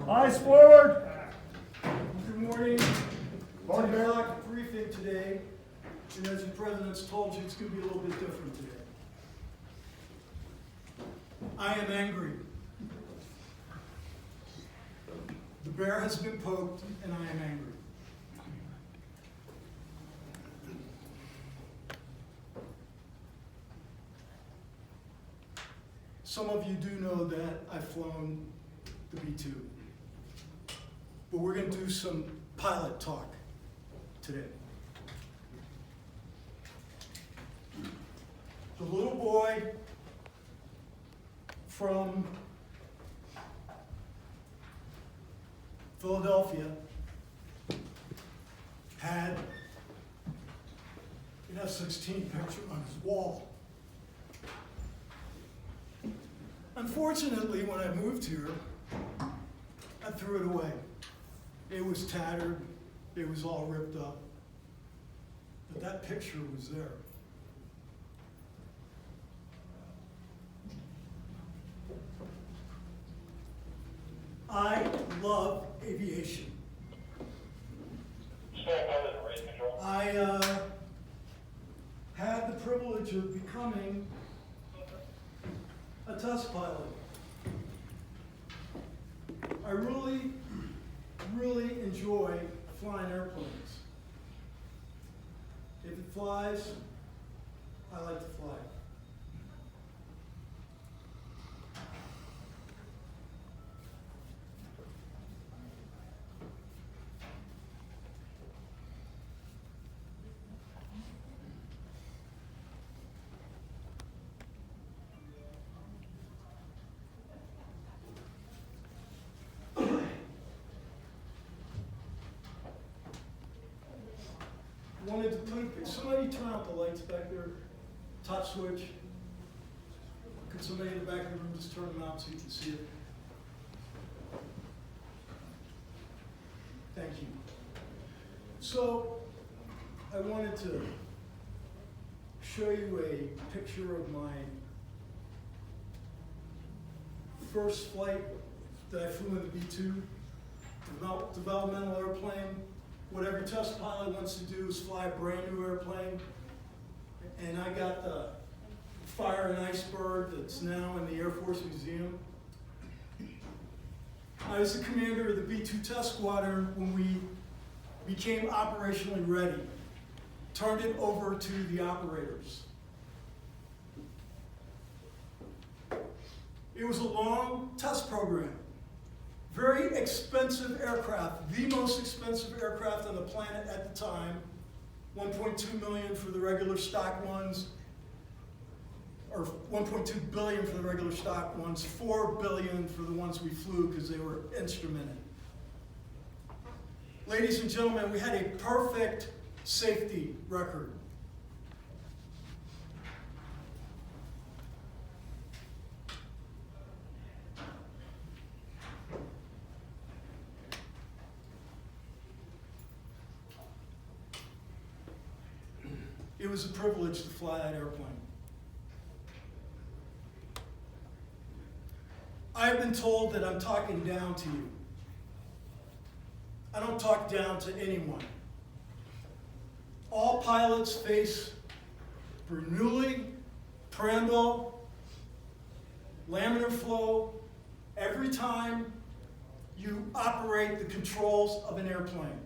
Eyes forward. Good morning. 10 o'clock briefing today, and as the president's told you, it's going to be a little bit different today. I am angry. The bear has been poked, and I am angry. Some of you do know that I've flown the B-2, but we're going to do some pilot talk today. The little boy from Philadelphia had an F-16 picture on his wall. Unfortunately, when I moved here, I threw it away. It was tattered, it was all ripped up, but that picture was there. I love aviation. I had the privilege of becoming a test pilot. I really enjoy flying airplanes. If it flies, I like to fly. Wanted to put, somebody turn out the lights back there, touch switch. Could somebody in the back of the room just turn them out so you can see it? Thank you. So, I wanted to show you a picture of my first flight that I flew in the B-2, developmental airplane. What every test pilot wants to do is fly a brand new airplane. And I got the Fire and Ice Bird that's now in the Air Force Museum. I was the commander of the B-2 test squadron when we became operationally ready. Turned it over to the operators. It was a long test program. Very expensive aircraft, the most expensive aircraft on the planet at the time. 1.2 million for the regular stock ones, or 1.2 billion for the regular stock ones, 4 billion for the ones we flew because they were instrumented. Ladies and gentlemen, we had a perfect safety record. It was a privilege to fly that airplane. I have been told that I'm talking down to you. I don't talk down to anyone. All pilots face Bernoulli, Prandtl, laminar flow every time you operate the controls of an airplane.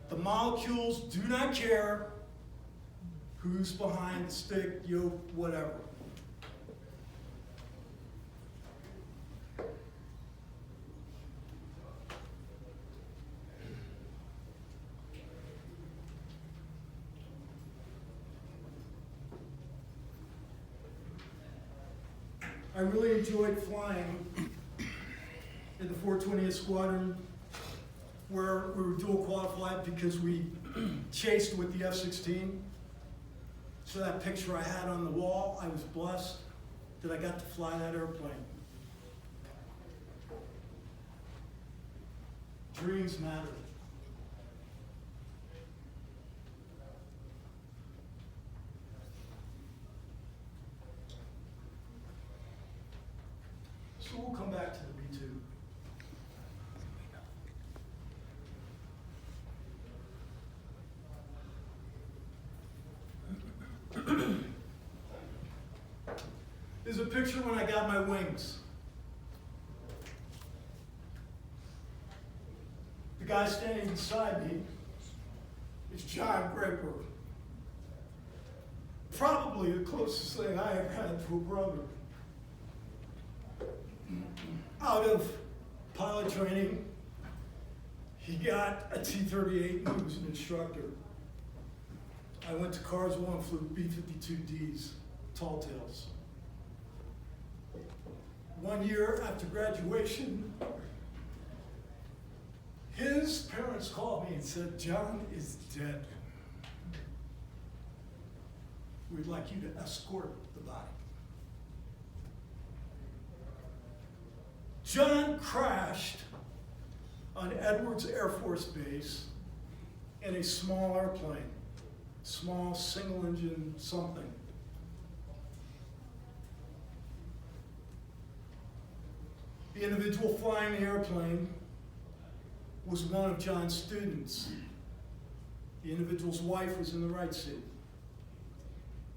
The molecules do not care who's behind the stick, yoke, whatever. I really enjoyed flying in the 420th Squadron, where we were dual qualified because we chased with the F-16. So that picture I had on the wall, I was blessed that I got to fly that airplane. Dreams matter. So we'll come back to the B-2. There's a picture when I got my wings. The guy standing beside me is John Graper. Probably the closest thing I ever had to a brother. Out of pilot training, he got a T-38 and he was an instructor. I went to Carswell and flew B-52Ds, tall tails. 1 year after graduation, his parents called me and said, John is dead. We'd like you to escort the body. John crashed on Edwards Air Force Base in a small airplane, small single engine something. The individual flying the airplane was one of John's students. The individual's wife was in the right seat.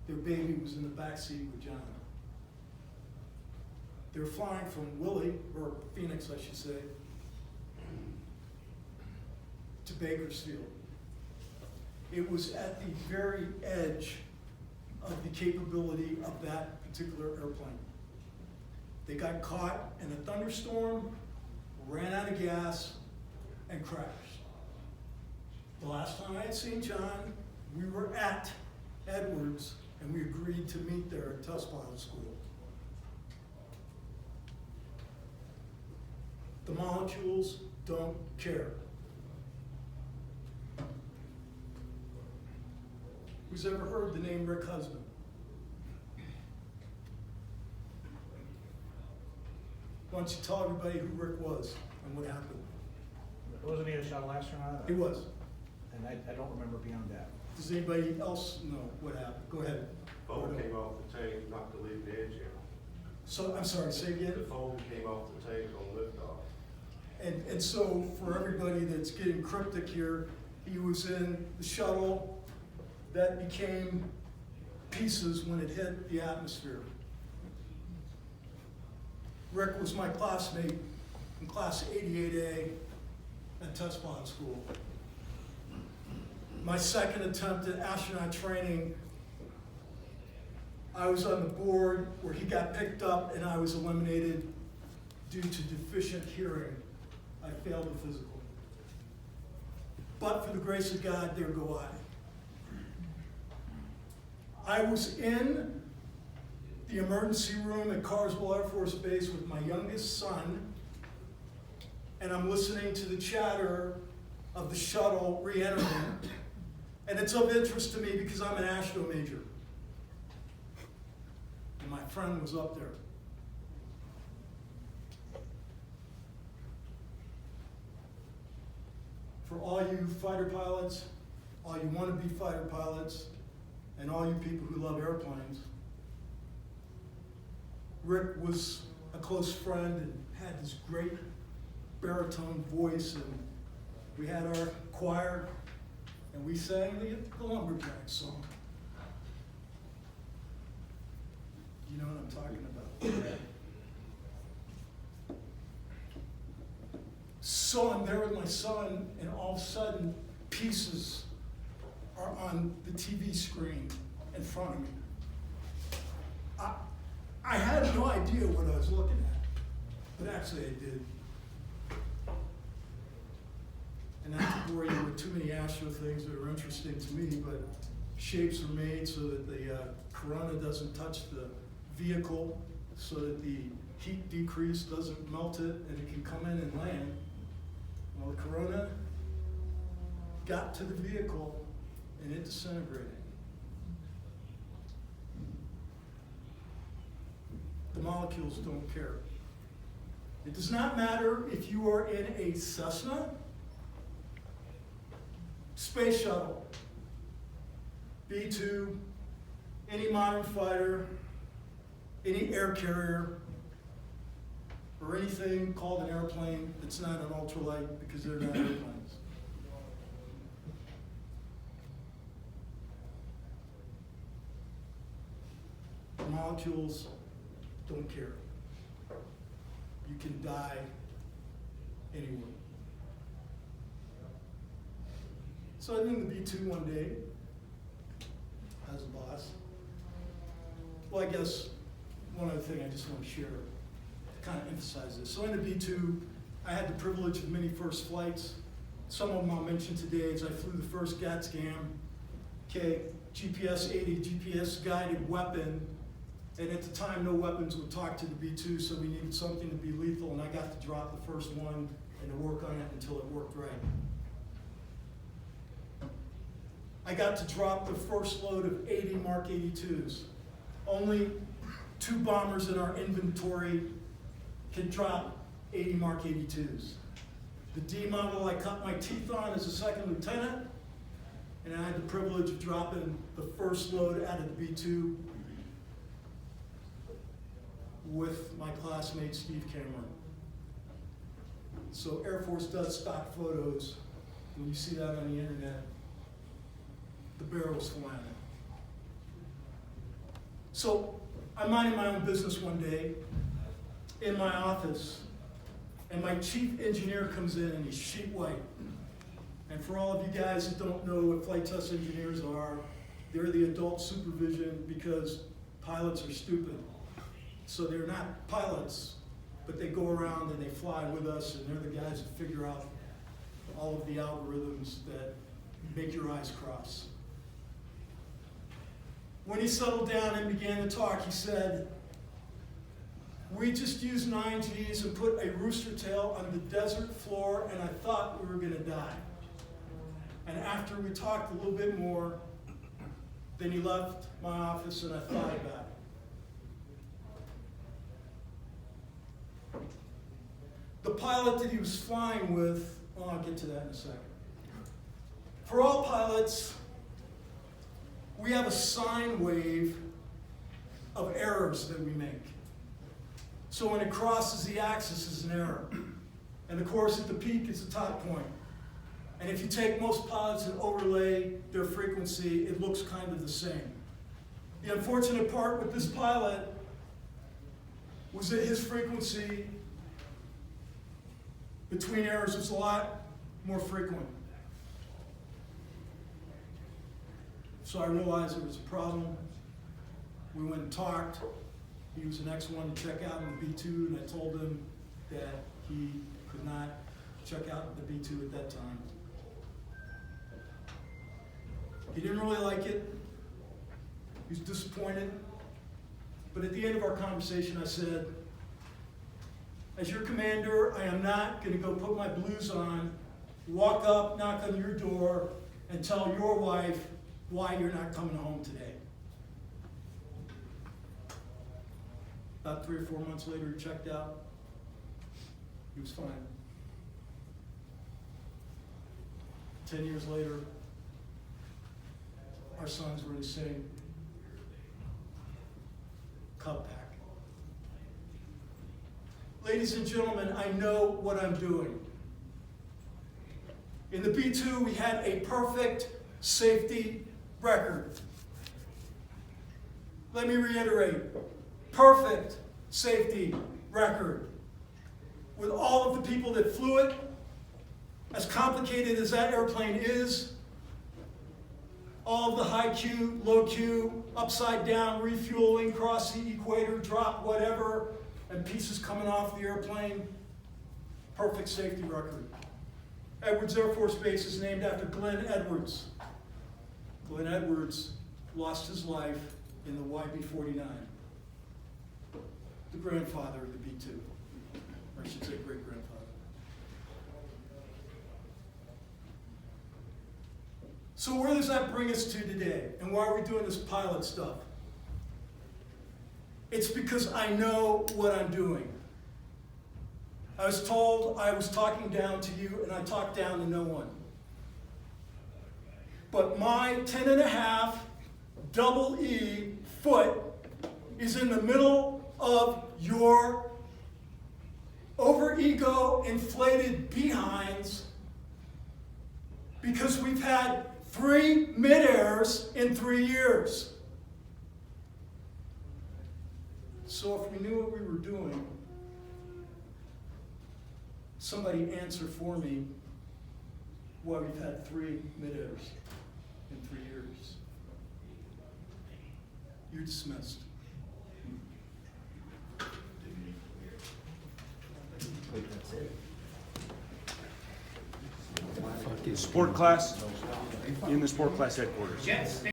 Their baby was in the back seat with John. They were flying from Phoenix, I should say, to Bakersfield. It was at the very edge of the capability of that particular airplane. They got caught in a thunderstorm, ran out of gas, and crashed. The last time I had seen John, we were at Edwards, and we agreed to meet there at test pilot school. The molecules don't care. Who's ever heard the name Rick Husband? Why don't you tell everybody who Rick was and what happened? Wasn't he a shuttle astronaut? He was. And I don't remember beyond that. Does anybody else know what happened? Go ahead. Foam came off the tank, knocked the leading edge out. So, I'm sorry, say again? The foam came off the tank on liftoff. And so for everybody that's getting cryptic here, he was in the shuttle that became pieces when it hit the atmosphere. Rick was my classmate in class 88A at test pilot school. My second attempt at astronaut training, I was on the board where he got picked up and I was eliminated due to deficient hearing. I failed the physical. But for the grace of God, there go I. I was in the emergency room at Carswell Air Force Base with my youngest son, and I'm listening to the chatter of the shuttle re-entering. And it's of interest to me because I'm an astro major. And my friend was up there. For all you fighter pilots, all you wanna-be fighter pilots, and all you people who love airplanes, Rick was a close friend and had this great baritone voice, and we had our choir, and we sang the Lumberjack song. You know what I'm talking about. So I'm there with my son, and all of a sudden, pieces are on the TV screen in front of me. I had no idea what I was looking at, but actually I did. And not to bore you with too many astro things that are interesting to me, but shapes are made so that the corona doesn't touch the vehicle, so that the heat decrease doesn't melt it, and it can come in and land. Well, the corona got to the vehicle and it disintegrated. The molecules don't care. It does not matter if you are in a Cessna, space shuttle, B-2, any modern fighter, any air carrier, or anything called an airplane that's not an ultralight, because they're not airplanes. The molecules don't care. You can die anywhere. So I'm in the B2 one day as a boss. Well, I guess one other thing I just want to share to kind of emphasize this. So in the B2, I had the privilege of many first flights. Some of them I'll mention today as I flew the first GATSCAM, okay, GPS 80, GPS guided weapon. And at the time, no weapons would talk to the B2, so we needed something to be lethal, and I got to drop the first one and to work on it until it worked right. I got to drop the first load of 80 Mark 82s. Only 2 bombers in our inventory could drop 80 Mark 82s. The D model I cut my teeth on as a second lieutenant, and I had the privilege of dropping the first load out of the B2 with my classmate Steve Cameron. So Air Force does stock photos. When you see that on the internet, the barrel's flying. So I'm minding my own business one day in my office, and my chief engineer comes in and he's sheet white. And for all of you guys that don't know what flight test engineers are, they're the adult supervision because pilots are stupid. So they're not pilots, but they go around and they fly with us, and they're the guys that figure out all of the algorithms that make your eyes cross. When he settled down and began to talk, he said, "We just used 9Gs and put a rooster tail on the desert floor, and I thought we were going to die." And after we talked a little bit more, then he left my office, and I thought about it. The pilot that he was flying with, well, I'll get to that in a second. For all pilots, we have a sine wave of errors that we make. So when it crosses the axis, it's an error. And of course, at the peak, it's the top point. And if you take most pilots and overlay their frequency, it looks kind of the same. The unfortunate part with this pilot was that his frequency between errors was a lot more frequent. So I realized there was a problem. We went and talked. He was the next one to check out in the B2, and I told him that he could not check out in the B2 at that time. He didn't really like it. He was disappointed. But at the end of our conversation, I said, "As your commander, I am not going to go put my blues on, walk up, knock on your door, and tell your wife why you're not coming home today." About 3 or 4 months later, he checked out. He was fine. 10 years later, our sons were in the same Cub pack. Ladies and gentlemen, I know what I'm doing. In the B2, we had a perfect safety record. Let me reiterate, perfect safety record. With all of the people that flew it, as complicated as that airplane is, all of the high Q, low Q, upside down, refueling, cross the equator, drop whatever, and pieces coming off the airplane, perfect safety record. Edwards Air Force Base is named after Glenn Edwards. Glenn Edwards lost his life in the YB-49, the grandfather of the B-2, or I should say great-grandfather. So where does that bring us to today? And why are we doing this pilot stuff? It's because I know what I'm doing. I was told I was talking down to you, and I talked down to no one. But my 10.5 double E foot is in the middle of your over-ego inflated behinds because we've had 3 mid-airs in 3 years. So if we knew what we were doing, somebody answer for me why we've had 3 mid-airs in 3 years. You're dismissed. Sport class, in the sport class headquarters.